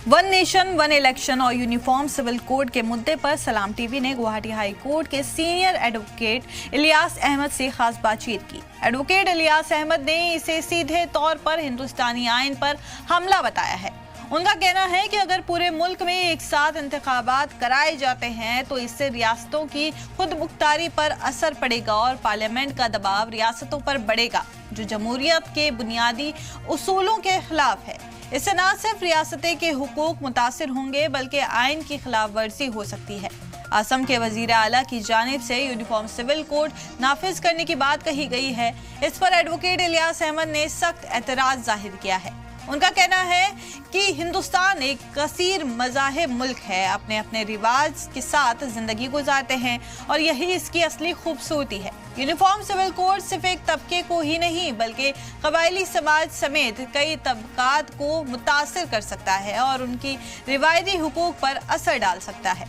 One nation one election और uniform civil code के मुद्दे पर सलाम टीवी ने गुवाहाटी हाई कोर्ट के सीनियर एडवोकेट इलियास अहमद से खास बातचीत की। एडवोकेट इलियास अहमद ने इसे सीधे तौर पर हिंदुस्तानी आइन पर हमला बताया है। उनका कहना है कि अगर पूरे मुल्क में एक साथ इंतखाबात कराए जाते हैं तो इससे रियासतों की खुद मुख्तारी पर असर पड़ेगा और पार्लियामेंट का दबाव रियासतों पर बढ़ेगा, जो जमहूरियत के बुनियादी उसूलों के खिलाफ है। इससे न सिर्फ रियासतें के हुकूक मुतासिर होंगे बल्कि आइन की खिलाफ वर्जी हो सकती है। असम के वजीर आला की जानिब से यूनिफॉर्म सिविल कोड नाफिज करने की बात कही गई है। इस पर एडवोकेट इलियास अहमद ने सख्त एतराज जाहिर किया है। उनका कहना है कि हिंदुस्तान एक कसीर मज़ाहिब मुल्क है, अपने अपने रिवाज के साथ जिंदगी गुजारते हैं और यही इसकी असली खूबसूरती है। यूनिफॉर्म सिविल कोड सिर्फ एक तबके को ही नहीं बल्कि कबायली समाज समेत कई तबकात को मुतासिर कर सकता है और उनकी रिवायती हुकूक पर असर डाल सकता है।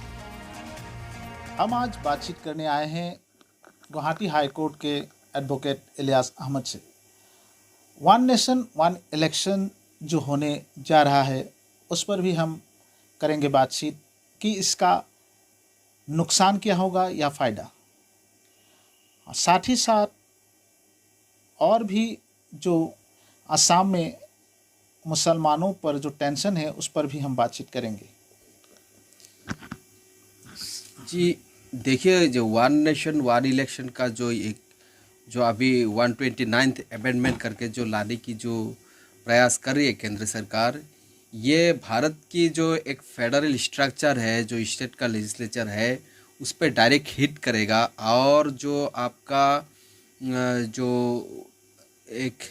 हम आज बातचीत करने आए हैं गुवाहाटी हाई कोर्ट के एडवोकेट इलियास अहमद से। वन नेशन वन इलेक्शन जो होने जा रहा है उस पर भी हम करेंगे बातचीत कि इसका नुकसान क्या होगा या फ़ायदा। साथ ही साथ और भी जो असम में मुसलमानों पर जो टेंशन है उस पर भी हम बातचीत करेंगे। जी देखिए, जो वन नेशन वन इलेक्शन का जो अभी 129th अमेंडमेंट करके जो लाने की जो प्रयास कर रही है केंद्र सरकार, ये भारत की जो एक फेडरल स्ट्रक्चर है, जो स्टेट का लेजिस्लेचर है, उस पर डायरेक्ट हिट करेगा और जो आपका जो एक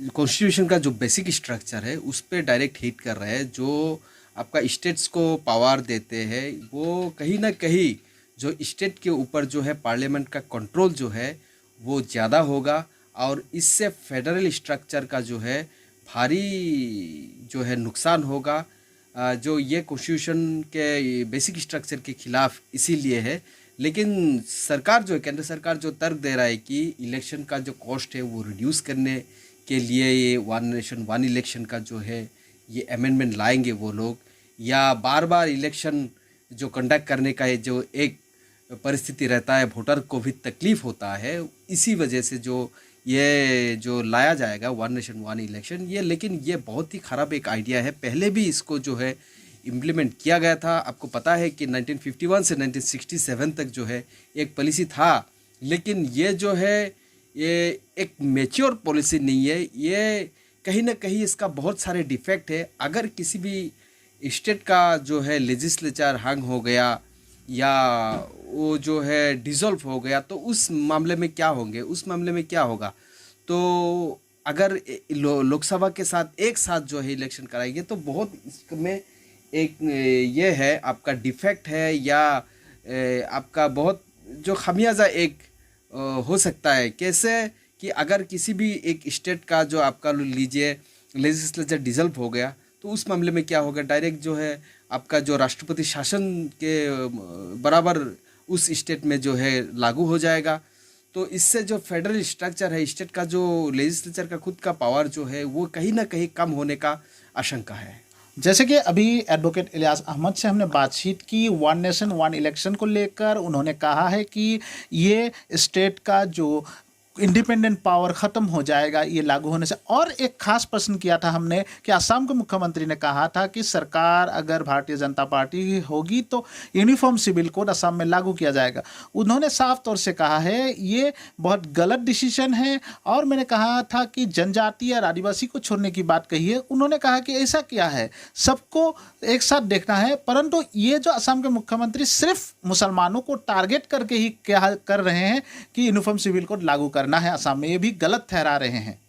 कॉन्स्टिट्यूशन का जो बेसिक स्ट्रक्चर है उस पर डायरेक्ट हिट कर रहा है। जो आपका स्टेट्स को पावर देते हैं वो कहीं ना कहीं जो स्टेट के ऊपर जो है पार्लियामेंट का कंट्रोल जो है वो ज़्यादा होगा और इससे फेडरल स्ट्रक्चर का जो है भारी जो है नुकसान होगा। जो ये कॉन्स्टिट्यूशन के बेसिक स्ट्रक्चर के खिलाफ इसीलिए है। लेकिन सरकार जो है, केंद्र सरकार जो तर्क दे रहा है कि इलेक्शन का जो कॉस्ट है वो रिड्यूस करने के लिए ये वन नेशन वन इलेक्शन का जो है ये अमेंडमेंट लाएंगे वो लोग, या बार बार इलेक्शन जो कंडक्ट करने का जो एक परिस्थिति रहता है, वोटर को भी तकलीफ़ होता है, इसी वजह से जो लाया जाएगा वन नेशन वन इलेक्शन ये। लेकिन ये बहुत ही ख़राब एक आइडिया है। पहले भी इसको जो है इम्प्लीमेंट किया गया था। आपको पता है कि 1951 से 1967 तक जो है एक पॉलिसी था, लेकिन ये जो है ये एक मैच्योर पॉलिसी नहीं है। ये कहीं ना कहीं इसका बहुत सारे डिफेक्ट है। अगर किसी भी स्टेट का जो है लेजिस्लेचर हंग हो गया या वो जो है डिसॉल्व हो गया तो उस मामले में क्या होंगे, उस मामले में क्या होगा। तो अगर लोकसभा के साथ एक साथ जो है इलेक्शन कराएंगे तो बहुत इसमें एक ये है आपका डिफेक्ट है या आपका बहुत जो खमियाजा एक हो सकता है। कैसे कि अगर किसी भी एक स्टेट का जो आपका लीजिए लेजिस्लेचर डिसॉल्व हो गया तो उस मामले में क्या होगा, डायरेक्ट जो है आपका जो राष्ट्रपति शासन के बराबर उस स्टेट में जो है लागू हो जाएगा। तो इससे जो फेडरल स्ट्रक्चर है, स्टेट का जो लेजिस्लेचर का खुद का पावर जो है वो कहीं ना कहीं कम होने का आशंका है। जैसे कि अभी एडवोकेट इलियास अहमद से हमने बातचीत की वन नेशन वन इलेक्शन को लेकर, उन्होंने कहा है कि ये स्टेट का जो इंडिपेंडेंट पावर ख़त्म हो जाएगा ये लागू होने से। और एक खास प्रश्न किया था हमने कि असम के मुख्यमंत्री ने कहा था कि सरकार अगर भारतीय जनता पार्टी होगी तो यूनिफॉर्म सिविल कोड असम में लागू किया जाएगा। उन्होंने साफ तौर से कहा है ये बहुत गलत डिसीजन है। और मैंने कहा था कि जनजाति या आदिवासी को छोड़ने की बात कही है। उन्होंने कहा कि ऐसा क्या है, सबको एक साथ देखना है। परंतु ये जो असम के मुख्यमंत्री सिर्फ मुसलमानों को टारगेट करके ही क्या कर रहे हैं कि यूनिफॉर्म सिविल कोड लागू करना है असम में, ये भी गलत ठहरा रहे हैं।